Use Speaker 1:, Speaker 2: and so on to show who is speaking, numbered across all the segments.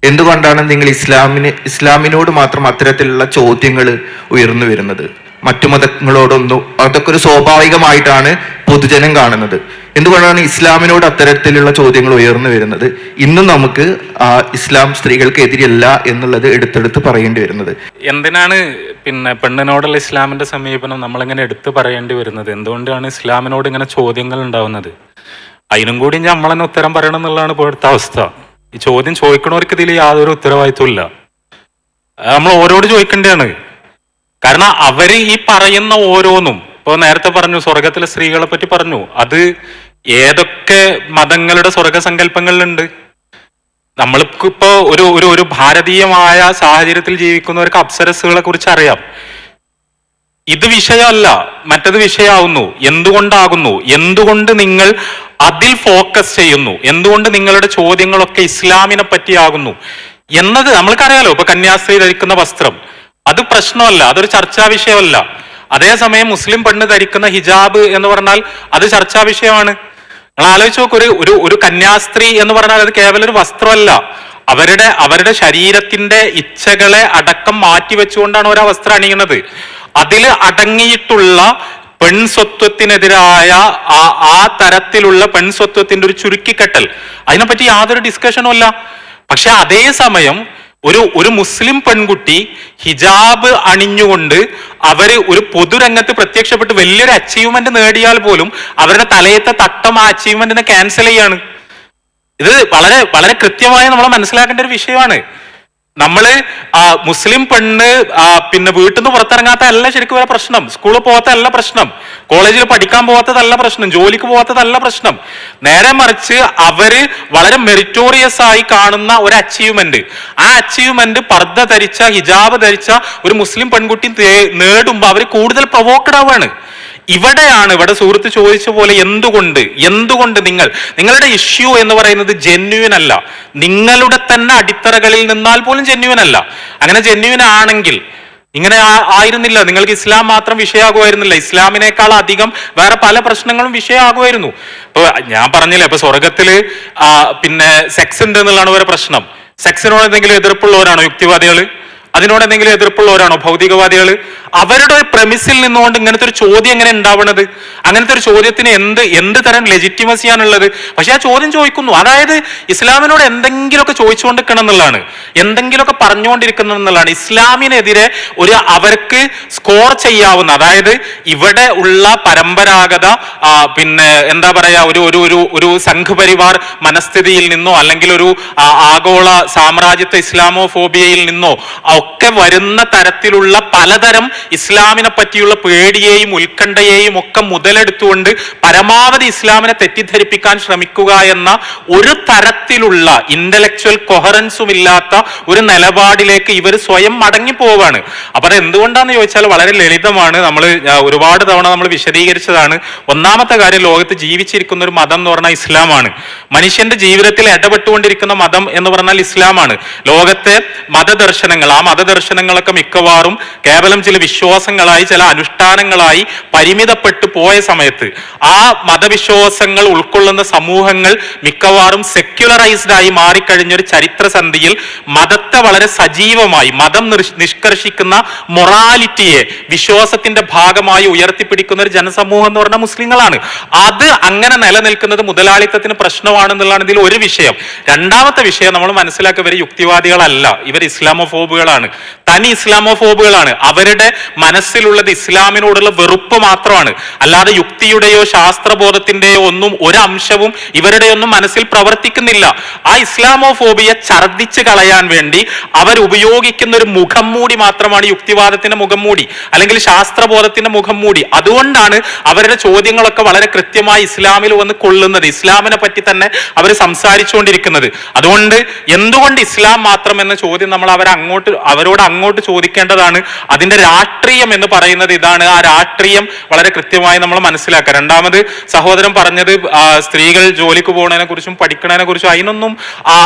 Speaker 1: എന്തുകൊണ്ടാണ് നിങ്ങൾ ഇസ്ലാമിനോട് മാത്രം അത്തരത്തിലുള്ള ചോദ്യങ്ങൾ ഉയർന്നു വരുന്നത്? മറ്റു മതങ്ങളോടൊന്നും അതൊക്കെ ഒരു സ്വാഭാവികമായിട്ടാണ് പൊതുജനം കാണുന്നത്. എന്തുകൊണ്ടാണ് ഇസ്ലാമിനോട് അത്തരത്തിലുള്ള ചോദ്യങ്ങൾ ഉയർന്നു വരുന്നത്? ഇന്നും നമുക്ക് ഇസ്ലാം സ്ത്രീകൾക്ക് എതിരല്ല എന്നുള്ളത് എടുത്തെടുത്ത് പറയേണ്ടി വരുന്നത്.
Speaker 2: എന്തിനാണ് പെണ്ണിനോടുള്ള ഇസ്ലാമിന്റെ സമീപനം നമ്മളിങ്ങനെ എടുത്തു പറയേണ്ടി വരുന്നത്? എന്തുകൊണ്ടാണ് ഇസ്ലാമിനോട് ഇങ്ങനെ ചോദ്യങ്ങൾ ഉണ്ടാവുന്നത്? അതിനും കൂടി നമ്മളെന്നെ ഉത്തരം പറയണം എന്നുള്ളതാണ് ഇപ്പോഴത്തെ അവസ്ഥ. ഈ ചോദ്യം ചോദിക്കണവർക്ക് ഇതിൽ യാതൊരു ഉത്തരവാദിത്വം ഇല്ല. നമ്മൾ ഓരോട് ചോദിക്കേണ്ടതാണ്. കാരണം അവര് ഈ പറയുന്ന ഓരോന്നും, ഇപ്പൊ നേരത്തെ പറഞ്ഞു സ്വർഗത്തിലെ സ്ത്രീകളെ പറ്റി പറഞ്ഞു, അത് ഏതൊക്കെ മതങ്ങളുടെ സ്വർഗസങ്കല്പങ്ങളിലുണ്ട്? നമ്മൾക്കിപ്പോ ഒരു ഭാരതീയമായ സാഹചര്യത്തിൽ ജീവിക്കുന്നവർക്ക് അപ്സരസുകളെ കുറിച്ച് അറിയാം. ഇത് വിഷയമല്ല, മറ്റത് വിഷയമാവുന്നു. എന്തുകൊണ്ടാകുന്നു? എന്തുകൊണ്ട് നിങ്ങൾ അതിൽ ഫോക്കസ് ചെയ്യുന്നു? എന്തുകൊണ്ട് നിങ്ങളുടെ ചോദ്യങ്ങളൊക്കെ ഇസ്ലാമിനെ പറ്റിയാകുന്നു എന്നത് നമ്മൾക്കറിയാലോ. ഇപ്പൊ കന്യാസ്ത്രീ ധരിക്കുന്ന വസ്ത്രം അത് പ്രശ്നമല്ല, അതൊരു ചർച്ചാ വിഷയമല്ല. അതേസമയം മുസ്ലിം പെണ്ണ് ധരിക്കുന്ന ഹിജാബ് എന്ന് പറഞ്ഞാൽ അത് ചർച്ചാ വിഷയമാണ്. നിങ്ങൾ ആലോചിച്ച് നോക്ക്, ഒരു കന്യാസ്ത്രീ എന്ന് പറഞ്ഞാൽ അത് കേവലം ഒരു വസ്ത്രമല്ല. അവരുടെ ശരീരത്തിന്റെ ഇച്ഛകളെ അടക്കം മാറ്റി വെച്ചുകൊണ്ടാണ് ഓരോ വസ്ത്രം അണിയുന്നത്. അതിൽ അടങ്ങിയിട്ടുള്ള പെൺസ്വത്വത്തിനെതിരായ ആ തരത്തിലുള്ള പെൺസ്വത്വത്തിന്റെ ഒരു ചുരുക്കിക്കെട്ടൽ, അതിനെപ്പറ്റി യാതൊരു ഡിസ്കഷനും അല്ല. പക്ഷെ അതേസമയം ഒരു മുസ്ലിം പെൺകുട്ടി ഹിജാബ് അണിഞ്ഞുകൊണ്ട് അവര് ഒരു പൊതുരംഗത്ത് പ്രത്യക്ഷപ്പെട്ട് വലിയൊരു അച്ചീവ്മെന്റ് നേടിയാൽ പോലും അവരുടെ തലയത്തെ തട്ടം ആ അച്ചീവ്മെന്റിനെ ക്യാൻസൽ ചെയ്യാണ്. ഇത് വളരെ വളരെ കൃത്യമായി നമ്മൾ മനസ്സിലാക്കേണ്ട ഒരു വിഷയമാണ്. നമ്മള് മുസ്ലിം പെണ്ണ് വീട്ടിൽ നിന്ന് പുറത്തിറങ്ങാത്തതല്ല ശരിക്കും വരെ പ്രശ്നം. സ്കൂളിൽ പോകാത്തതല്ല പ്രശ്നം, കോളേജിൽ പഠിക്കാൻ പോകാത്തതല്ല പ്രശ്നം, ജോലിക്ക് പോകാത്തതല്ല പ്രശ്നം. നേരെ മറിച്ച് അവര് വളരെ മെറിറ്റോറിയസ് ആയി കാണുന്ന ഒരു അച്ചീവ്മെന്റ്, ആ അച്ചീവ്മെന്റ് പർദ്ദ ധരിച്ച ഹിജാബ് ധരിച്ച ഒരു മുസ്ലിം പെൺകുട്ടി നേടുമ്പോൾ അവർ കൂടുതൽ പ്രൊവോക്കഡ് ആവാണ്. ഇവിടെ സുഹൃത്ത് ചോദിച്ച പോലെ എന്തുകൊണ്ട് നിങ്ങളുടെ ഇഷ്യൂ എന്ന് പറയുന്നത് ജെന്യുവൻ അല്ല, നിങ്ങളുടെ തന്നെ അടിത്തറകളിൽ നിന്നാൽ പോലും ജെന്യുവൻ അല്ല. അങ്ങനെ ജെന്യുവൻ ആണെങ്കിൽ ഇങ്ങനെ ആയിരുന്നില്ല, നിങ്ങൾക്ക് ഇസ്ലാം മാത്രം വിഷയമാകുമായിരുന്നില്ല, ഇസ്ലാമിനേക്കാൾ അധികം വേറെ പല പ്രശ്നങ്ങളും വിഷയമാകുമായിരുന്നു. ഇപ്പൊ ഞാൻ പറഞ്ഞില്ലേ, ഇപ്പൊ സ്വർഗത്തില് സെക്സ് ഉണ്ട് എന്നുള്ളതാണ് ഒരു പ്രശ്നം. സെക്സിനോട് എന്തെങ്കിലും എതിർപ്പുള്ളവരാണോ യുക്തിവാദികള്? അതിനോട് എന്തെങ്കിലും എതിർപ്പുള്ളവരാണോ ഭൗതികവാദികൾ? അവരുടെ ഒരു പ്രമിസിൽ നിന്നുകൊണ്ട് ഇങ്ങനത്തെ ഒരു ചോദ്യം എങ്ങനെ ഉണ്ടാവുന്നത്? അങ്ങനത്തെ ഒരു ചോദ്യത്തിന് എന്ത് തരം ലെജിറ്റിമസിയാണുള്ളത്? പക്ഷെ ആ ചോദ്യം ചോദിക്കുന്നു. അതായത് ഇസ്ലാമിനോട് എന്തെങ്കിലുമൊക്കെ ചോദിച്ചുകൊണ്ടിരിക്കണം എന്നുള്ളതാണ്, എന്തെങ്കിലുമൊക്കെ പറഞ്ഞുകൊണ്ടിരിക്കണം എന്നുള്ളതാണ്. ഇസ്ലാമിനെതിരെ അവർക്ക് സ്കോർ ചെയ്യാവുന്ന, അതായത് ഇവിടെ ഉള്ള പരമ്പരാഗത എന്താ പറയാ ഒരു സംഘപരിവാർ മനസ്ഥിതിയിൽ നിന്നോ അല്ലെങ്കിൽ ഒരു ആഗോള സാമ്രാജ്യത്വ ഇസ്ലാമോഫോബിയയിൽ നിന്നോ ഒക്കെ വരുന്ന തരത്തിലുള്ള പലതരം ഇസ്ലാമിനെ പറ്റിയുള്ള പേടിയെയും ഉത്കണ്ഠയെയും ഒക്കെ മുതലെടുത്തുകൊണ്ട് പരമാവധി ഇസ്ലാമിനെ തെറ്റിദ്ധരിപ്പിക്കാൻ ശ്രമിക്കുക എന്ന ഒരു തരത്തിലുള്ള ഇന്റലക്ച്വൽ കൊഹറൻസും ഇല്ലാത്ത ഒരു നിലപാടിലേക്ക് ഇവർ സ്വയം മടങ്ങിപ്പോവാണ്. അപ്പൊ അത് എന്തുകൊണ്ടാന്ന് ചോദിച്ചാൽ വളരെ ലളിതമാണ്. ഒരുപാട് തവണ നമ്മൾ വിശദീകരിച്ചതാണ്. ഒന്നാമത്തെ കാര്യം, ലോകത്ത് ജീവിച്ചിരിക്കുന്ന ഒരു മതം എന്ന് പറഞ്ഞാൽ ഇസ്ലാമാണ്. മനുഷ്യന്റെ ജീവിതത്തിൽ ഇടപെട്ടുകൊണ്ടിരിക്കുന്ന മതം എന്ന് പറഞ്ഞാൽ ഇസ്ലാമാണ്. ലോകത്തെ മതദർശനങ്ങൾ, ആ മതദർശനങ്ങളൊക്കെ മിക്കവാറും കേവലം ചില വിശ്വാസങ്ങളായി ചില അനുഷ്ഠാനങ്ങളായി പരിമിതപ്പെട്ടു പോയ സമയത്ത് ആ മതവിശ്വാസങ്ങൾ ഉൾക്കൊള്ളുന്ന സമൂഹങ്ങൾ മിക്കവാറും സെക്യുലറൈസ്ഡ് ആയി മാറിക്കഴിഞ്ഞൊരു ചരിത്രസന്ധിയിൽ മതത്തെ വളരെ സജീവമായി, മതം നിഷ്കർഷിക്കുന്ന മൊറാലിറ്റിയെ വിശ്വാസത്തിന്റെ ഭാഗമായി ഉയർത്തിപ്പിടിക്കുന്ന ഒരു ജനസമൂഹം എന്ന് പറഞ്ഞാൽ മുസ്ലിങ്ങളാണ്. അത് അങ്ങനെ നിലനിൽക്കുന്നത് മുതലാളിത്തത്തിന് പ്രശ്നമാണെന്നുള്ളതാണ് ഇതിൽ ഒരു വിഷയം. രണ്ടാമത്തെ വിഷയം, നമ്മൾ മനസ്സിലാക്കുക, ഇവർ യുക്തിവാദികളല്ല, ഇവർ ഇസ്ലാമോഫോബുകളാണ്, തനി ഇസ്ലാമോഫോബുകളാണ്. അവരുടെ മനസ്സിലുള്ളത് ഇസ്ലാമിനോടുള്ള വെറുപ്പ് മാത്രമാണ്, അല്ലാതെ യുക്തിയുടെയോ ശാസ്ത്രബോധത്തിന്റെയോ ഒന്നും ഒരംശവും ഇവരുടെ ഒന്നും മനസ്സിൽ പ്രവർത്തിക്കുന്നില്ല. ആ ഇസ്ലാമോഫോബിയെ ഛർദ്ദിച്ച് കളയാൻ വേണ്ടി അവർ ഉപയോഗിക്കുന്ന ഒരു മുഖം മൂടി മാത്രമാണ് യുക്തിവാദത്തിന്റെ മുഖം മൂടി അല്ലെങ്കിൽ ശാസ്ത്രബോധത്തിന്റെ മുഖം മൂടി. അതുകൊണ്ടാണ് അവരുടെ ചോദ്യങ്ങളൊക്കെ വളരെ കൃത്യമായി ഇസ്ലാമിൽ വന്ന് കൊള്ളുന്നത്, ഇസ്ലാമിനെ പറ്റി തന്നെ അവർ സംസാരിച്ചുകൊണ്ടിരിക്കുന്നത്. അതുകൊണ്ട് എന്തുകൊണ്ട് ഇസ്ലാം മാത്രം എന്ന ചോദ്യം നമ്മൾ അവരോട് അങ്ങോട്ട് ചോദിക്കേണ്ടതാണ്. അതിന്റെ രാഷ്ട്രീയം എന്ന് പറയുന്നത് ഇതാണ്. ആ രാഷ്ട്രീയം വളരെ കൃത്യമായി നമ്മൾ മനസ്സിലാക്കുക. രണ്ടാമത് സഹോദരൻ പറഞ്ഞത് സ്ത്രീകൾ ജോലിക്ക് പോകുന്നതിനെ കുറിച്ചും പഠിക്കുന്നതിനെ കുറിച്ചും അതിനൊന്നും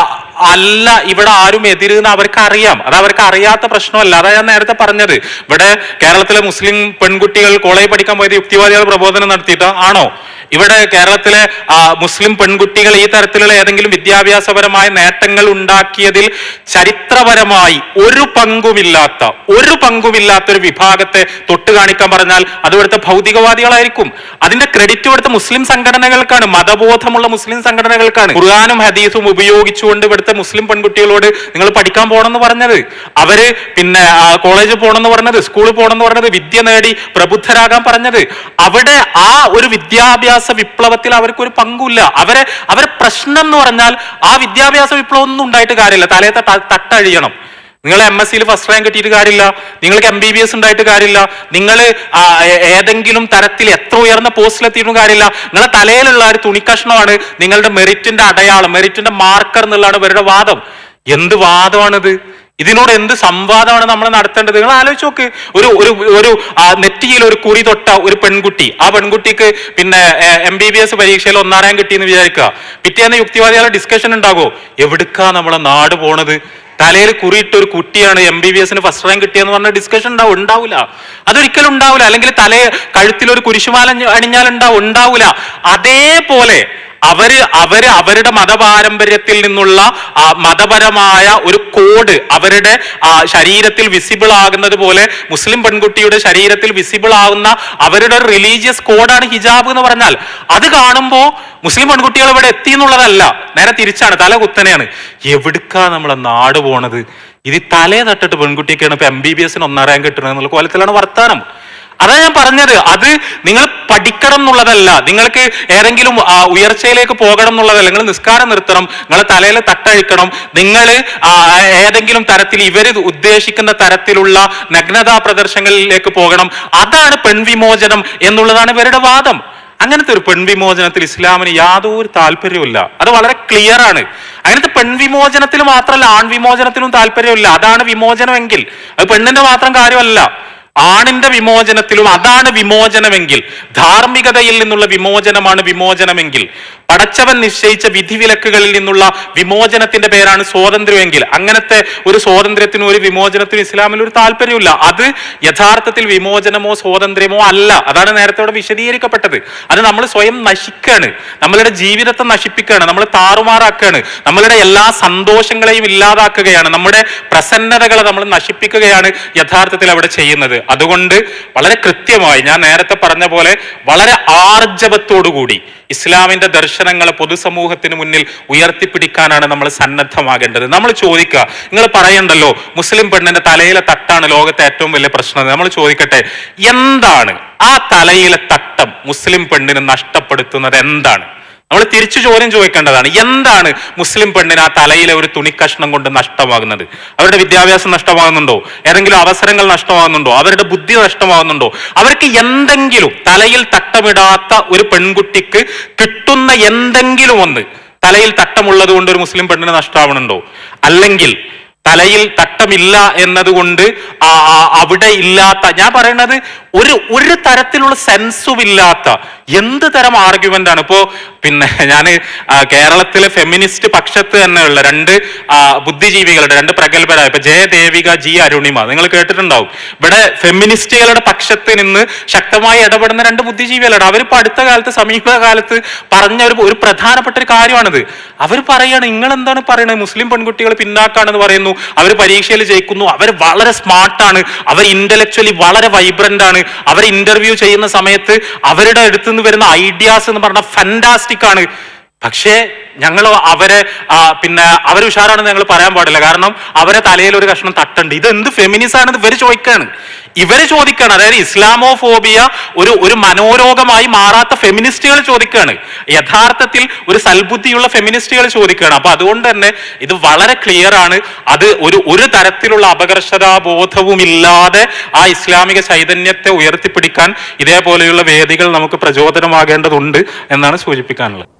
Speaker 2: അല്ല ഇവിടെ ആരും എതിരെന്ന് അവർക്ക് അറിയാം. അത് അവർക്ക് അറിയാത്ത പ്രശ്നമല്ല. അതാ ഞാൻ നേരത്തെ പറഞ്ഞത്. ഇവിടെ കേരളത്തിലെ മുസ്ലിം പെൺകുട്ടികൾ കോളേജ് പഠിക്കാൻ പോയത് യുക്തിവാദികൾ പ്രബോധനം നടത്തിയിട്ട് ആണോ? ഇവിടെ കേരളത്തിലെ മുസ്ലിം പെൺകുട്ടികൾ ഈ തരത്തിലുള്ള ഏതെങ്കിലും വിദ്യാഭ്യാസപരമായ നേട്ടങ്ങൾ ഉണ്ടാക്കിയതിൽ ചരിത്രപരമായി ഒരു പങ്കുമില്ലാത്ത ഒരു വിഭാഗത്തെ തൊട്ട് കാണിക്കാൻ പറഞ്ഞാൽ അത് ഇവിടുത്തെ ഭൗതികവാദികളായിരിക്കും. അതിന്റെ ക്രെഡിറ്റ് ഇവിടുത്തെ മുസ്ലിം സംഘടനകൾക്കാണ്, മതബോധമുള്ള മുസ്ലിം സംഘടനകൾക്കാണ്. ഖുർആനും ഹദീസും ഉപയോഗിച്ചുകൊണ്ട് ഇവിടുത്തെ മുസ്ലിം പെൺകുട്ടികളോട് നിങ്ങൾ പഠിക്കാൻ പോകണമെന്ന് പറഞ്ഞത്, അവര് പിന്നെ കോളേജിൽ പോകണമെന്ന് പറഞ്ഞത്, സ്കൂളിൽ പോകണമെന്ന് പറഞ്ഞത്, വിദ്യ നേടി പ്രബുദ്ധരാകാൻ പറഞ്ഞത്. അവിടെ ആ ഒരു വിദ്യാഭ്യാസ വിപ്ലവത്തിൽ അവർക്കൊരു പങ്കുമില്ല. അവരെ പ്രശ്നം എന്ന് പറഞ്ഞാൽ ആ വിദ്യാഭ്യാസ വിപ്ലവം ഒന്നും ഉണ്ടായിട്ട് കാര്യമില്ല. തലയത്തെ തട്ടഴിയണം. നിങ്ങൾ MSc ഫസ്റ്റ് റാങ്ക് കിട്ടിയിട്ട് കാര്യമില്ല, നിങ്ങൾക്ക് MBBS ഉണ്ടായിട്ട് കാര്യമില്ല, നിങ്ങൾ ഏതെങ്കിലും തരത്തിൽ എത്ര ഉയർന്ന പോസ്റ്റിലെത്തിയിട്ടും കാര്യമില്ല. നിങ്ങളെ തലയിലുള്ള ഒരു തുണിക്കഷ്ണമാണ് നിങ്ങളുടെ മെറിറ്റിന്റെ അടയാളം, മെറിറ്റിന്റെ മാർക്കർ എന്നുള്ളതാണ് ഇവരുടെ വാദം. എന്ത് വാദമാണിത്? ഇതിനോട് എന്ത് സംവാദമാണ് നമ്മൾ നടത്തേണ്ടത്? നിങ്ങൾ ആലോചിച്ച് നോക്ക്. ഒരു നെറ്റിയിൽ ഒരു കുറി തൊട്ട ഒരു പെൺകുട്ടി, ആ പെൺകുട്ടിക്ക് പിന്നെ MBBS പരീക്ഷയിൽ 1ാം റാങ്ക് കിട്ടിയെന്ന് വിചാരിക്കുക. പിറ്റേന്ന് യുക്തിവാദികളുടെ ഡിസ്കഷൻ ഉണ്ടാകോ? എവിടുക്കാ നമ്മളെ നാട് പോണത്? തലയിൽ കുറിയിട്ട ഒരു കുട്ടിയാണ് MBBS ഫസ്റ്റ് റാങ്ക് കിട്ടിയെന്ന് പറഞ്ഞ ഡിസ്കഷൻ ഉണ്ടാവില്ല. അതൊരിക്കലും ഉണ്ടാവില്ല. അല്ലെങ്കിൽ കഴുത്തിൽ ഒരു കുരിശുമാല അണിഞ്ഞാൽ ഉണ്ടാവില്ല. അതേപോലെ അവരുടെ മതപാരമ്പര്യത്തിൽ നിന്നുള്ള മതപരമായ ഒരു കോഡ് അവരുടെ ശരീരത്തിൽ വിസിബിൾ ആകുന്നത് പോലെ മുസ്ലിം പെൺകുട്ടിയുടെ ശരീരത്തിൽ വിസിബിൾ ആവുന്ന അവരുടെ റിലീജിയസ് കോഡാണ് ഹിജാബ് എന്ന് പറഞ്ഞാൽ. അത് കാണുമ്പോൾ മുസ്ലിം പെൺകുട്ടികൾ ഇവിടെ എത്തി എന്നുള്ളതല്ല, നേരെ തിരിച്ചാണ്, തല കുത്തനെയാണ്. എവിടുക്കാ നമ്മളെ നാട് പോണത്? ഇത് തലേ തട്ടിട്ട് പെൺകുട്ടിയൊക്കെയാണ് ഇപ്പൊ MBBS 1ാം റാങ്ക് കിട്ടുന്നത് എന്നുള്ള കോലത്തിലാണ് വർത്താനം. അതാ ഞാൻ പറഞ്ഞത്. അത് നിങ്ങൾ പഠിക്കണം എന്നുള്ളതല്ല, നിങ്ങൾക്ക് ഏതെങ്കിലും ഉയർച്ചയിലേക്ക് പോകണം എന്നുള്ളതല്ല. നിങ്ങൾ നിസ്കാരം നിർത്തണം, നിങ്ങളെ തലയിൽ തട്ടഴിക്കണം, നിങ്ങൾ ഏതെങ്കിലും തരത്തിൽ ഇവർ ഉദ്ദേശിക്കുന്ന തരത്തിലുള്ള നഗ്നതാ പ്രദർശനങ്ങളിലേക്ക് പോകണം. അതാണ് പെൺവിമോചനം എന്നുള്ളതാണ് ഇവരുടെ വാദം. അങ്ങനത്തെ ഒരു പെൺവിമോചനത്തിൽ ഇസ്ലാമിന് യാതൊരു താല്പര്യമില്ല. അത് വളരെ ക്ലിയർ ആണ്. അങ്ങനത്തെ പെൺവിമോചനത്തിൽ മാത്രമല്ല ആൺവിമോചനത്തിലും താല്പര്യമില്ല. അതാണ് വിമോചനമെങ്കിൽ അത് പെണ്ണിന്റെ മാത്രം കാര്യമല്ല, ആണിന്റെ വിമോചനത്തിലും അതാണ് വിമോചനമെങ്കിൽ, ധാർമ്മികതയിൽ നിന്നുള്ള വിമോചനമാണ് വിമോചനമെങ്കിൽ, പടച്ചവൻ നിശ്ചയിച്ച വിധിവിലക്കുകളിൽ നിന്നുള്ള വിമോചനത്തിന്റെ പേരാണ് സ്വാതന്ത്ര്യമെങ്കിൽ, അങ്ങനത്തെ ഒരു സ്വാതന്ത്ര്യത്തിനും ഒരു വിമോചനത്തിനും ഇസ്ലാമിൽ ഒരു താല്പര്യമില്ല. അത് യഥാർത്ഥത്തിൽ വിമോചനമോ സ്വാതന്ത്ര്യമോ അല്ല. അതാണ് നേരത്തെ ഇവിടെ വിശദീകരിക്കപ്പെട്ടത്. അത് നമ്മൾ സ്വയം നശിക്കുകയാണ്, നമ്മളുടെ ജീവിതത്തെ നശിപ്പിക്കുകയാണ്, നമ്മൾ താറുമാറാക്കുകയാണ്, നമ്മളുടെ എല്ലാ സന്തോഷങ്ങളെയും ഇല്ലാതാക്കുകയാണ്, നമ്മുടെ പ്രസന്നതകളെ നമ്മൾ നശിപ്പിക്കുകയാണ് യഥാർത്ഥത്തിൽ അവിടെ ചെയ്യുന്നത്. അതുകൊണ്ട് വളരെ കൃത്യമായി ഞാൻ നേരത്തെ പറഞ്ഞ പോലെ വളരെ ആർജവത്തോടുകൂടി ഇസ്ലാമിന്റെ ദർശനങ്ങളെ പൊതുസമൂഹത്തിന് മുന്നിൽ ഉയർത്തിപ്പിടിക്കാനാണ് നമ്മൾ സന്നദ്ധമാകേണ്ടത്. നമ്മൾ ചോദിക്കുക, നിങ്ങൾ പറയണ്ടല്ലോ മുസ്ലിം പെണ്ണിന്റെ തലയിലെ തട്ടാണ് ലോകത്തെ ഏറ്റവും വലിയ പ്രശ്നം. നമ്മൾ ചോദിക്കട്ടെ, എന്താണ് ആ തലയിലെ തട്ടം മുസ്ലിം പെണ്ണിന് നഷ്ടപ്പെടുത്തുന്നത്? എന്താണ്? നമ്മൾ തിരിച്ചു ചോദ്യം ചോദിക്കേണ്ടതാണ്. എന്താണ് മുസ്ലിം പെണ്ണിന് ആ തലയിലെ ഒരു തുണിക്കഷ്ണം കൊണ്ട് നഷ്ടമാകുന്നത്? അവരുടെ വിദ്യാഭ്യാസം നഷ്ടമാകുന്നുണ്ടോ? ഏതെങ്കിലും അവസരങ്ങൾ നഷ്ടമാകുന്നുണ്ടോ? അവരുടെ ബുദ്ധി നഷ്ടമാകുന്നുണ്ടോ? അവർക്ക് എന്തെങ്കിലും തലയിൽ തട്ടമിടാത്ത ഒരു പെൺകുട്ടിക്ക് കിട്ടുന്ന എന്തെങ്കിലും ഒന്ന് തലയിൽ തട്ടമുള്ളത് കൊണ്ട് ഒരു മുസ്ലിം പെണ്ണിന് നഷ്ടമാവുന്നുണ്ടോ? അല്ലെങ്കിൽ തലയിൽ തട്ടമില്ല എന്നതുകൊണ്ട് അവിടെ ഇല്ലാത്ത, ഞാൻ പറയുന്നത് ഒരു തരത്തിലുള്ള സെൻസും ഇല്ലാത്ത എന്ത് തരം ആർഗ്യുമെന്റ് ആണ്? ഇപ്പോ പിന്നെ ഞാൻ കേരളത്തിലെ ഫെമിനിസ്റ്റ് പക്ഷത്ത് തന്നെയുള്ള രണ്ട് ബുദ്ധിജീവികളുടെ, രണ്ട് പ്രഗത്ഭരായ, ഇപ്പൊ ജയദേവിക, ജി അരുണിമ, നിങ്ങൾ കേട്ടിട്ടുണ്ടാവും. ഇവിടെ ഫെമിനിസ്റ്റുകളുടെ പക്ഷത്ത് നിന്ന് ശക്തമായി ഇടപെടുന്ന രണ്ട് ബുദ്ധിജീവികളാണ്. അവരിപ്പോ അടുത്ത കാലത്ത്, സമീപകാലത്ത് പറഞ്ഞ ഒരു പ്രധാനപ്പെട്ട ഒരു കാര്യമാണിത്. അവർ പറയാണ്, നിങ്ങൾ എന്താണ് പറയുന്നത്? മുസ്ലിം പെൺകുട്ടികൾ പിന്നാക്കാണെന്ന് പറയുന്നു, അവർ പരീക്ഷയിൽ ജയിക്കുന്നു, അവർ വളരെ സ്മാർട്ടാണ്, അവർ ഇന്റലക്ച്വലി വളരെ വൈബ്രന്റ് ആണ്, അവർ ഇന്റർവ്യൂ ചെയ്യുന്ന സമയത്ത് അവരുടെ അടുത്ത് നിന്ന് വരുന്ന ഐഡിയാസ് എന്ന് പറഞ്ഞാൽ ഫാന്റാസ്റ്റിക് ആണ്. പക്ഷേ ഞങ്ങൾ അവരെ പിന്നെ അവർ ഉഷാറാണെന്ന് ഞങ്ങൾ പറയാൻ പാടില്ല, കാരണം അവരെ തലയിൽ ഒരു കഷ്ണം തട്ടുണ്ട്. ഇത് എന്ത് ഫെമിനിസം ആണെന്ന് ഇവര് ചോദിക്കാണ്. അതായത് ഇസ്ലാമോഫോബിയ ഒരു മനോരോഗമായി മാറാത്ത ഫെമിനിസ്റ്റുകൾ ചോദിക്കുകയാണ്. യഥാർത്ഥത്തിൽ ഒരു സൽബുദ്ധിയുള്ള ഫെമിനിസ്റ്റുകൾ ചോദിക്കുകയാണ്. അപ്പൊ അതുകൊണ്ട് തന്നെ ഇത് വളരെ ക്ലിയർ ആണ്. അത് ഒരു തരത്തിലുള്ള അപകർഷതാബോധവും ഇല്ലാതെ ആ ഇസ്ലാമിക ചൈതന്യത്തെ ഉയർത്തിപ്പിടിക്കാൻ ഇതേപോലെയുള്ള വേദികൾ നമുക്ക് പ്രചോദനമാകേണ്ടതുണ്ട് എന്നാണ് സൂചിപ്പിക്കാനുള്ളത്.